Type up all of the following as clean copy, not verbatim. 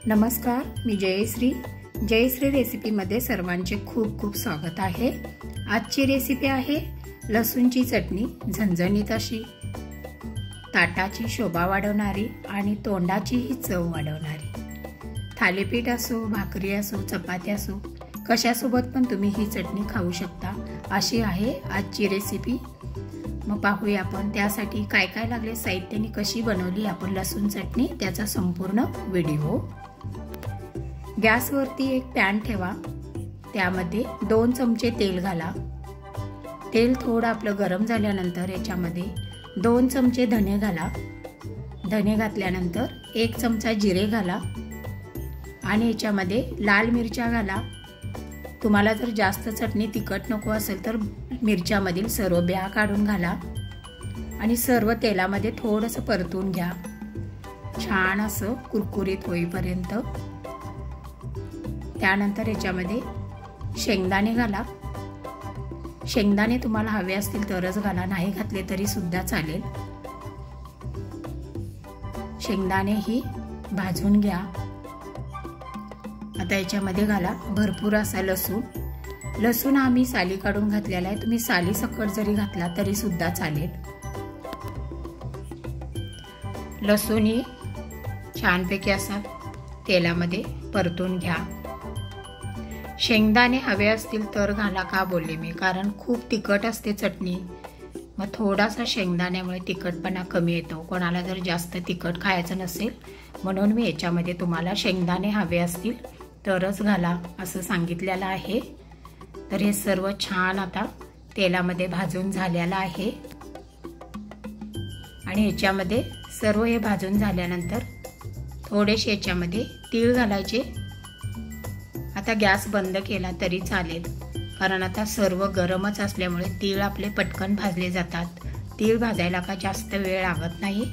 नमस्कार, मी जयश्री रेसिपीमध्ये सर्वांचे खूप खूप स्वागत आहे। आजची रेसिपी आहे लसूणची चटणी, झणझणीत अशी, ताटाची शोभा वाढवणारी आणि तोंडाचीही चव वाढवणारी। थालीपीठ असो, भाकरी असो, चपाती असो, कशासोबत पण तुम्ही ही चटणी खाऊ शकता, अशी आहे आजची रेसिपी। मग पाहूया आपण त्यासाठी काय काय लागले, साहित्याने कशी बनवली आपण लसूण चटणी, त्याचा संपूर्ण व्हिडिओ। गॅसवरती एक पॅन ठेवा, त्यामध्ये 2 चमचे तेल घाला। तेल थोडं आपलं गरम झाल्यानंतर याच्यामध्ये 2 चमचे धने घाला। धने घातल्यानंतर 1 चमचा जिरे घाला आणि याच्यामध्ये लाल मिरच्या घाला। तुम्हाला जर जास्त चटणी तिखट नको असेल तर मिरच्यामधील सर्व बिया काढून घाला आणि सर्व तेलामध्ये थोडंसं परतून घ्या, छान असं कुरकुरीत होईपर्यंत। त्यानंतर याच्यामध्ये शेंगदाणे घाला। शेंगदाणे तुम्हाला हवे असतील तरच घाला, नाही घातले तरी सुद्धा चालेल। शेंगदाणे ही भाजून घ्या। आता याच्यामध्ये घाला भरपूर असा लसूण। लसूण आम्ही साली काढून घातलेला आहे, तुम्ही साली सकट जरी घातला तरी सुद्धा चालेल। लसूण ही छानपैकी असा तेलामध्ये परतून घ्या। शेंगदाणे हवे असतील तर घाला, का बोलले मी, कारण खूप तिखट असते चटणी, मग थोडासा शेंगदाण्यामुळे तिखटपणा कमी येतो। कोणाला जर जास्त तिखट खायचं नसेल म्हणून मी याच्यामध्ये तुम्हाला शेंगदाणे हवे असतील तरच घाला असं सांगितलेलं आहे। तर हे सर्व छान आता तेलामध्ये भाजून झालेलं आहे आणि याच्यामध्ये सर्व हे भाजून झाल्यानंतर थोडेसे याच्यामध्ये तीळ घालायचे। आता गॅस बंद केला तरी चालेल, कारण आता सर्व गरमच असल्यामुळे तीळ आपले पटकन भाजले जातात। तीळ भाजायला का जास्त वेळ लागत नाही।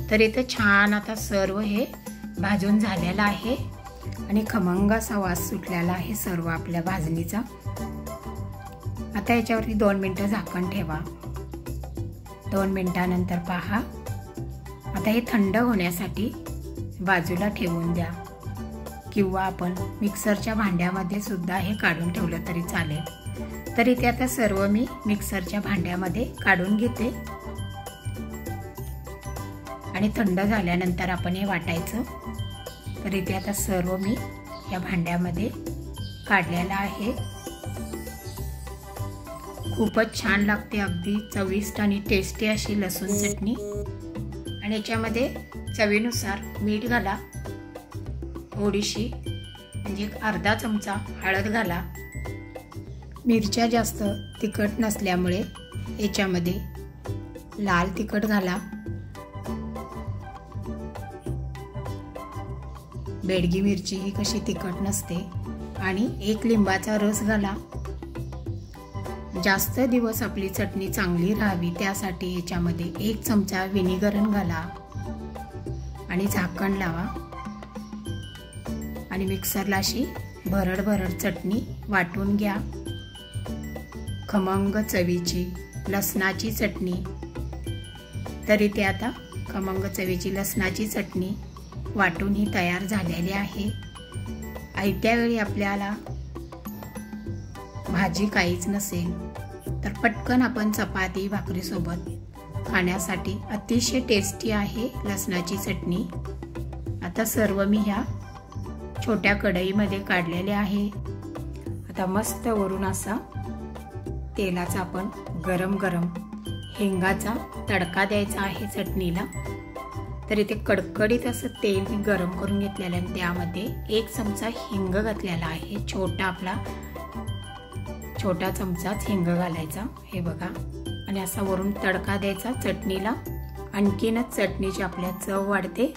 तर इथं छान आता सर्व हे भाजून झालेलं आहे आणि खमंग असा वास सुटलेला आहे सर्व आपल्या भाजणीचा। आता याच्यावरती 2 मिनिटं झाकण ठेवा। 2 मिनिटानंतर पहा, आता हे थंड होण्यासाठी बाजूला ठेवून द्या, किंवा आपण मिक्सरच्या भांड्यामध्ये सुद्धा हे काढून ठेवलं तरी चालेल। तर इथे आता सर्व मी मिक्सरच्या भांड्यामध्ये काढून घेते आणि थंड झाल्यानंतर आपण हे वाटायचं। तर इथे आता सर्व मी या भांड्यामध्ये काढलेलं आहे। खूपच छान लागते, अगदी चविष्ट आणि टेस्टी अशी लसूण चटणी। आणि याच्यामध्ये चवीनुसार मीठ घाला, थोडीशी म्हणजे अर्धा चमचा हळद घाला। मिरच्या जास्त तिखट नसल्यामुळे याच्यामध्ये लाल तिखट घाला। बेडगी मिरची ही कशी तिखट नसते। आणि 1 लिंबाचा रस घाला। जास्त दिवस आपली चटणी चांगली राहावी त्यासाठी याच्यामध्ये 1 चमचा व्हिनेगर घाला आणि झाकण लावा आणि मिक्सरला अशी भरड चटणी वाटून घ्या। खमंग चवीची लसणाची चटणी। तर इथे आता खमंग चवीची लसणाची चटणी वाटून ही तयार झालेली आहे। आयत्या वेळी आपल्याला भाजी काहीच नसेल तर पटकन आपण चपाती भाकरी सोबत खाण्यासाठी अतिशय टेस्टी आहे लसणाची चटणी। आता सर्व मी ह्या छोट्या कढईमध्ये काढलेले आहे। आता मस्त वरून असा तेलाचा आपण गरम हिंगाचा तडका द्यायचा आहे चटणीला। तर इथे कडकडीत असं तेल मी गरम करून घेतलेलं आहे, त्यामध्ये 1 चमचा हिंग घातलेला आहे। छोटा चमचाच हिंग घालायचा, हे बघा, आणि असा वरून तडका द्यायचा चटणीला। आणखीनच चटणीची आपल्या चव वाढते।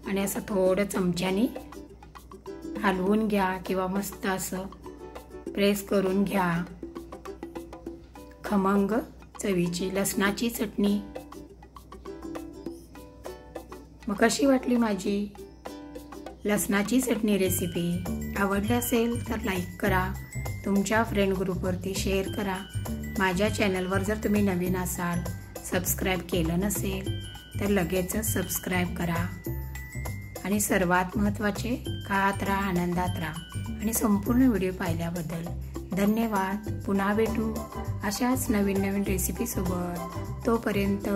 आणि असं थोडं चमच्याने हलवून घ्या किंवा मस्त असं प्रेस करून घ्या। खमंग चवीची लसणाची चटणी। मग कशी वाटली माझी लसणाची चटणी रेसिपी? आवडली असेल तर लाईक करा, तुमच्या फ्रेंड ग्रुपवरती शेअर करा। माझ्या चॅनलवर जर तुम्ही नवीन असाल, सबस्क्राईब केलं नसेल तर लगेचच सबस्क्राईब करा आणि सर्वात महत्त्वाचे, खात राहा, आनंदात राहा आणि संपूर्ण व्हिडिओ पाहिल्याबद्दल धन्यवाद. पुन्हा भेटू अशाच नवीन नवीन रेसिपीसोबत. तोपर्यंत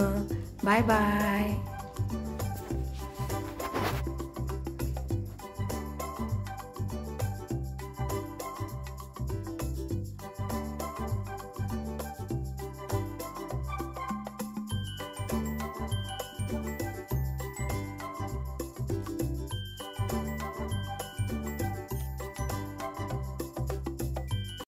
बाय बाय.